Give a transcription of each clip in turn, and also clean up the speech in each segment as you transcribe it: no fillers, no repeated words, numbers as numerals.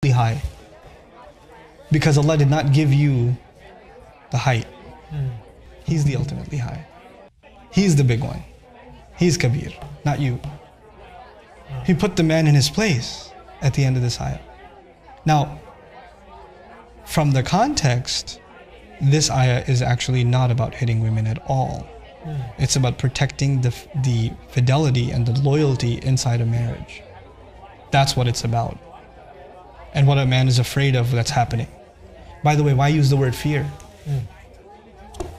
high. Because Allah did not give you the height. He's the ultimately high. He's the big one. He's Kabir, not you. He put the man in his place at the end of this ayah. Now, from the context, this ayah is actually not about hitting women at all. It's about protecting the fidelity and the loyalty inside a marriage. That's what it's about. And what a man is afraid of that's happening. By the way, why use the word fear?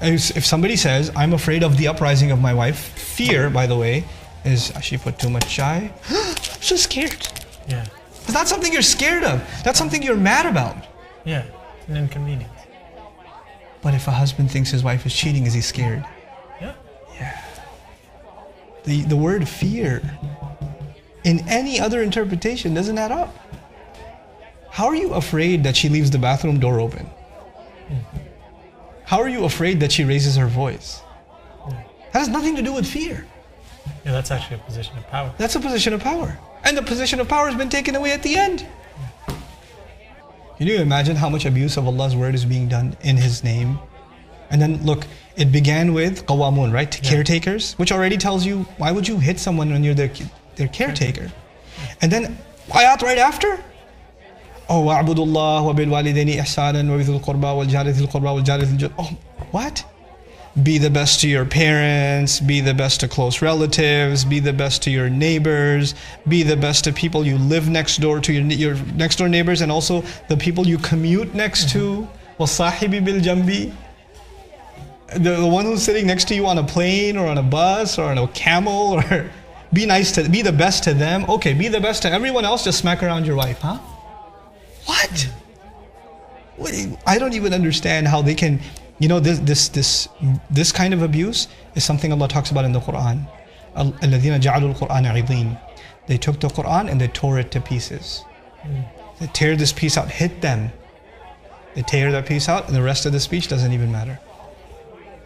If somebody says, I'm afraid of the uprising of my wife, fear, by the way, is she put too much chai? I'm so scared. Yeah. It's not something you're scared of. That's something you're mad about. Yeah, it's an inconvenience. But if a husband thinks his wife is cheating, is he scared? Yeah. Yeah. The word fear, in any other interpretation, doesn't add up. How are you afraid that she leaves the bathroom door open? How are you afraid that she raises her voice? That has nothing to do with fear. Yeah, that's actually a position of power. That's a position of power. And the position of power has been taken away at the end. Can you imagine how much abuse of Allah's word is being done in His name? And then look, it began with qawamun, right? Caretakers, which already tells you, why would you hit someone when you're their caretaker? And then ayat right after, oh, wa'budu Allah wa bil walidaini ihsanan wa bidhil qurba wal jari dhil qurba wal jari dhil. Oh, what? Be the best to your parents, be the best to close relatives, be the best to your neighbors, be the best to people you live next door to, your next door neighbors, and also the people you commute next to. وَالصَّاحِبِ بِالْجَنْبِ. The one who's sitting next to you on a plane or on a bus or on a camel, or be the best to them. Okay, be the best to everyone else, just smack around your wife, huh? What? I don't even understand how they can. You know, this kind of abuse is something Allah talks about in the Quran. الَّذِينَ جَعَلُوا الْقُرْآنَ عِضِينَ. They took the Quran and they tore it to pieces. They tear this piece out, hit them. They tear that piece out, and the rest of the speech doesn't even matter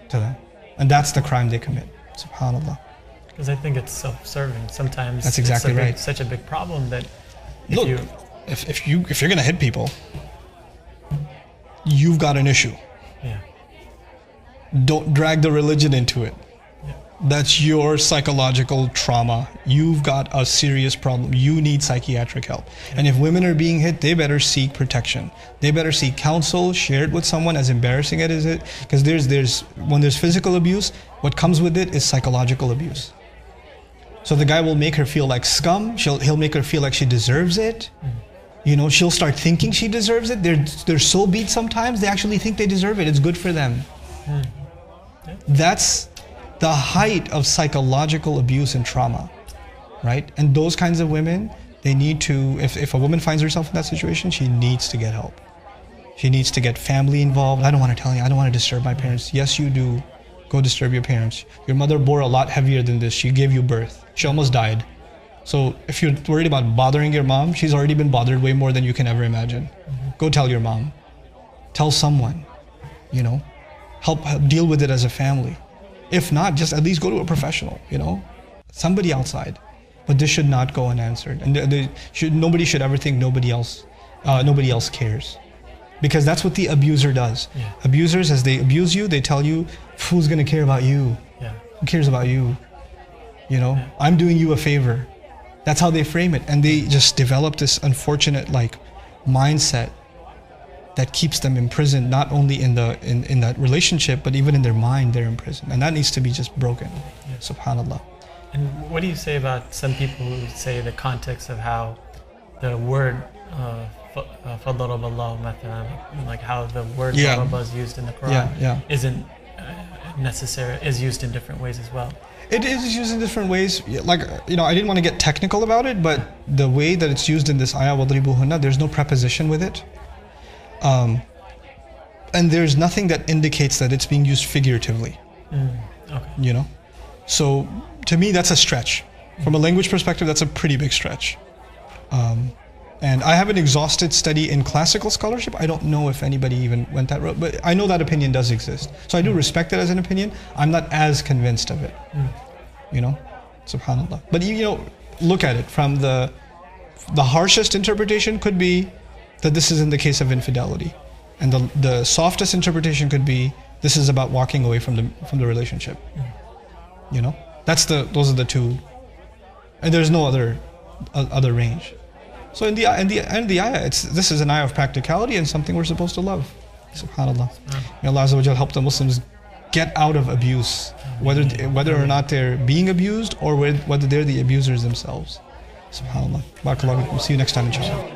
to them. And that's the crime they commit. SubhanAllah. Because I think it's self-serving. Sometimes that's exactly it's right. Such a big problem that if you're gonna hit people, you've got an issue. Yeah. Don't drag the religion into it. Yeah. That's your psychological trauma. You've got a serious problem. You need psychiatric help. Yeah. And if women are being hit, they better seek protection. They better seek counsel, share it with someone, as embarrassing as it is. Because when there's physical abuse, what comes with it is psychological abuse. So the guy will make her feel like scum. He'll make her feel like she deserves it. You know, she'll start thinking she deserves it. They're so beat sometimes, they actually think they deserve it. It's good for them. That's the height of psychological abuse and trauma, right? And those kinds of women, they need to, if a woman finds herself in that situation, she needs to get help. She needs to get family involved. I don't want to tell you, I don't want to disturb my parents. Yes, you do. Go disturb your parents. Your mother bore a lot heavier than this. She gave you birth. She almost died. So if you're worried about bothering your mom, she's already been bothered way more than you can ever imagine. Go tell your mom. Tell someone, you know. Help deal with it as a family. If not, just at least go to a professional, you know. Somebody outside. But this should not go unanswered. And nobody should ever think nobody else cares. Because that's what the abuser does. Yeah. Abusers, as they abuse you, they tell you, who's going to care about you? Yeah. Who cares about you? You know, I'm doing you a favor. That's how they frame it. And they just develop this unfortunate mindset that keeps them imprisoned, not only in that relationship, but even in their mind they're imprisoned. And that needs to be just broken. Yeah. SubhanAllah. And what do you say about some people who say the context of how the word فَضَرَبَ اللَّهُ مَثَلًا, like how the word ضَرَبَ is used in the Quran isn't necessary, is used in different ways as well? It is used in different ways. Like, you know, I didn't want to get technical about it, but the way that it's used in this ayah, وَضْرِبُوهُنَّ, there's no preposition with it. And there's nothing that indicates that it's being used figuratively. Okay. You know? So, to me, that's a stretch. From a language perspective, that's a pretty big stretch. And I haven't exhausted study in classical scholarship. I don't know if anybody even went that route, but I know that opinion does exist. So I do respect it as an opinion. I'm not as convinced of it. You know? SubhanAllah. But you know, look at it from the harshest interpretation could be that this is in the case of infidelity. And the softest interpretation could be, this is about walking away from the relationship. You know? Those are the two. And there's no other range. So in the end of the ayah, this is an ayah of practicality and something we're supposed to love. SubhanAllah. May Allah Azza wa Jal help the Muslims get out of abuse, whether or not they're being abused or whether they're the abusers themselves. SubhanAllah. Barakallahu. See you next time, inshallah.